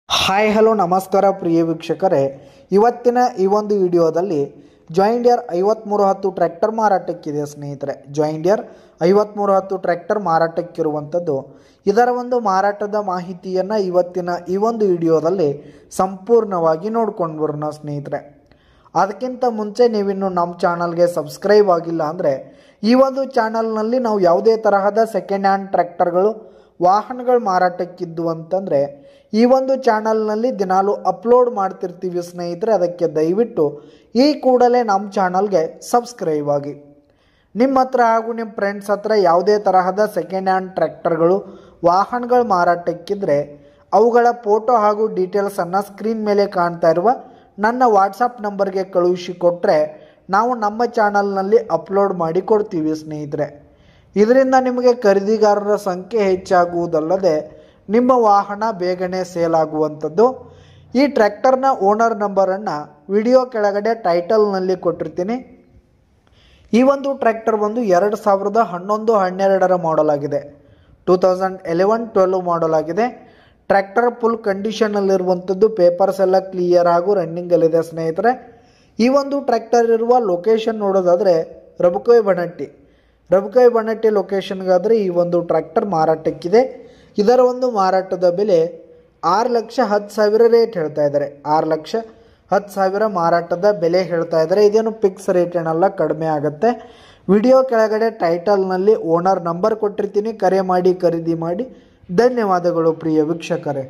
Hi hello ನಮಸ್ಕಾರ ಪ್ರಿಯ ವೀಕ್ಷಕರೇ, ಇವತ್ತಿನ ಈ ಒಂದು ವಿಡಿಯೋದಲ್ಲಿ ಜಾಯಿಂಡಿಯರ್ 5310 ಟ್ರ್ಯಾಕ್ಟರ್ ಮಾರಾಟಕ್ಕಿದೆ ಸ್ನೇಹಿತರೆ. ಜಾಯಿಂಡಿಯರ್ 5310 ಟ್ರ್ಯಾಕ್ಟರ್ ಮಾರಾಟಕ್ಕಿರುವಂಥದ್ದು. ಇದರ ಒಂದು ಮಾರಾಟದ ಮಾಹಿತಿಯನ್ನು ಇವತ್ತಿನ ಈ ಒಂದು ವಿಡಿಯೋದಲ್ಲಿ ಸಂಪೂರ್ಣವಾಗಿ ನೋಡ್ಕೊಂಡು ಬರೋಣ ಸ್ನೇಹಿತರೆ. ಅದಕ್ಕಿಂತ ಮುಂಚೆ ನೀವಿನ್ನು ನಮ್ಮ ಚಾನಲ್ಗೆ ಸಬ್ಸ್ಕ್ರೈಬ್ ಆಗಿಲ್ಲ ಅಂದರೆ ಈ ಒಂದು ಚಾನಲ್ನಲ್ಲಿ ನಾವು ಯಾವುದೇ ತರಹದ ಸೆಕೆಂಡ್ ಹ್ಯಾಂಡ್ ಟ್ರ್ಯಾಕ್ಟರ್ಗಳು ವಾಹನಗಳು ಮಾರಾಟಕ್ಕಿದ್ದು ಅಂತಂದರೆ ಈ ಒಂದು ಚಾನಲ್ನಲ್ಲಿ ದಿನಾಲು ಅಪ್ಲೋಡ್ ಮಾಡ್ತಿರ್ತೀವಿ ಸ್ನೇಹಿತರೆ. ಅದಕ್ಕೆ ದಯವಿಟ್ಟು ಈ ಕೂಡಲೇ ನಮ್ಮ ಚಾನಲ್ಗೆ ಸಬ್ಸ್ಕ್ರೈಬ್ ಆಗಿ. ನಿಮ್ಮ ಹತ್ರ ಹಾಗೂ ನಿಮ್ಮ ಫ್ರೆಂಡ್ಸ್ ಹತ್ರ ಯಾವುದೇ ತರಹದ ಸೆಕೆಂಡ್ ಹ್ಯಾಂಡ್ ಟ್ರ್ಯಾಕ್ಟರ್ಗಳು ವಾಹನಗಳು ಮಾರಾಟಕ್ಕಿದ್ರೆ ಅವುಗಳ ಫೋಟೋ ಹಾಗೂ ಡೀಟೇಲ್ಸನ್ನು ಸ್ಕ್ರೀನ್ ಮೇಲೆ ಕಾಣ್ತಾ ಇರುವ ನನ್ನ ವಾಟ್ಸಪ್ ನಂಬರ್ಗೆ ಕಳುಹಿಸಿಕೊಟ್ರೆ ನಾವು ನಮ್ಮ ಚಾನಲ್ನಲ್ಲಿ ಅಪ್ಲೋಡ್ ಮಾಡಿ ಕೊಡ್ತೀವಿ ಸ್ನೇಹಿತರೆ. ಇದರಿಂದ ನಿಮಗೆ ಖರೀದಿಗಾರರ ಸಂಖ್ಯೆ ಹೆಚ್ಚಾಗುವುದಲ್ಲದೆ ನಿಮ್ಮ ವಾಹನ ಬೇಗನೆ ಸೇಲ್ ಆಗುವಂಥದ್ದು. ಈ ಟ್ರ್ಯಾಕ್ಟರ್ನ ಓನರ್ ನಂಬರನ್ನು ವಿಡಿಯೋ ಕೆಳಗಡೆ ಟೈಟಲ್ನಲ್ಲಿ ಕೊಟ್ಟಿರ್ತೀನಿ. ಈ ಒಂದು ಟ್ರ್ಯಾಕ್ಟರ್ ಬಂದು 2011-12 ಮಾಡಲ್ ಆಗಿದೆ. 2011-12 ಮಾಡಲ್ ಆಗಿದೆ. ಟ್ರ್ಯಾಕ್ಟರ್ ಫುಲ್ ಕಂಡೀಷನಲ್ಲಿರುವಂಥದ್ದು. ಪೇಪರ್ಸ್ ಎಲ್ಲ ಕ್ಲಿಯರ್ ಹಾಗೂ ರನ್ನಿಂಗಲ್ಲಿದೆ ಸ್ನೇಹಿತರೆ. ಈ ಒಂದು ಟ್ರ್ಯಾಕ್ಟರ್ ಇರುವ ಲೊಕೇಶನ್ ನೋಡೋದಾದರೆ ರಬಕೈ ಬನಟ್ಟಿ ಲೊಕೇಶನ್ಗಾದರೆ ಈ ಒಂದು ಟ್ರ್ಯಾಕ್ಟರ್ ಮಾರಾಟಕ್ಕಿದೆ. ಇದರ ಒಂದು ಮಾರಾಟದ ಬೆಲೆ 6,10,000 ರೇಟ್ ಹೇಳ್ತಾ ಇದ್ದಾರೆ. 6,10,000 ಮಾರಾಟದ ಬೆಲೆ ಹೇಳ್ತಾ ಇದ್ದಾರೆ. ಇದೇನು ಫಿಕ್ಸ್ ರೇಟ್ ಏನಲ್ಲ, ಕಡಿಮೆ ಆಗುತ್ತೆ. ವಿಡಿಯೋ ಕೆಳಗಡೆ ಟೈಟಲ್ನಲ್ಲಿ ಓನರ್ ನಂಬರ್ ಕೊಟ್ಟಿರ್ತೀನಿ. ಕರೆ ಮಾಡಿ ಖರೀದಿ ಮಾಡಿ. ಧನ್ಯವಾದಗಳು ಪ್ರಿಯ ವೀಕ್ಷಕರೇ.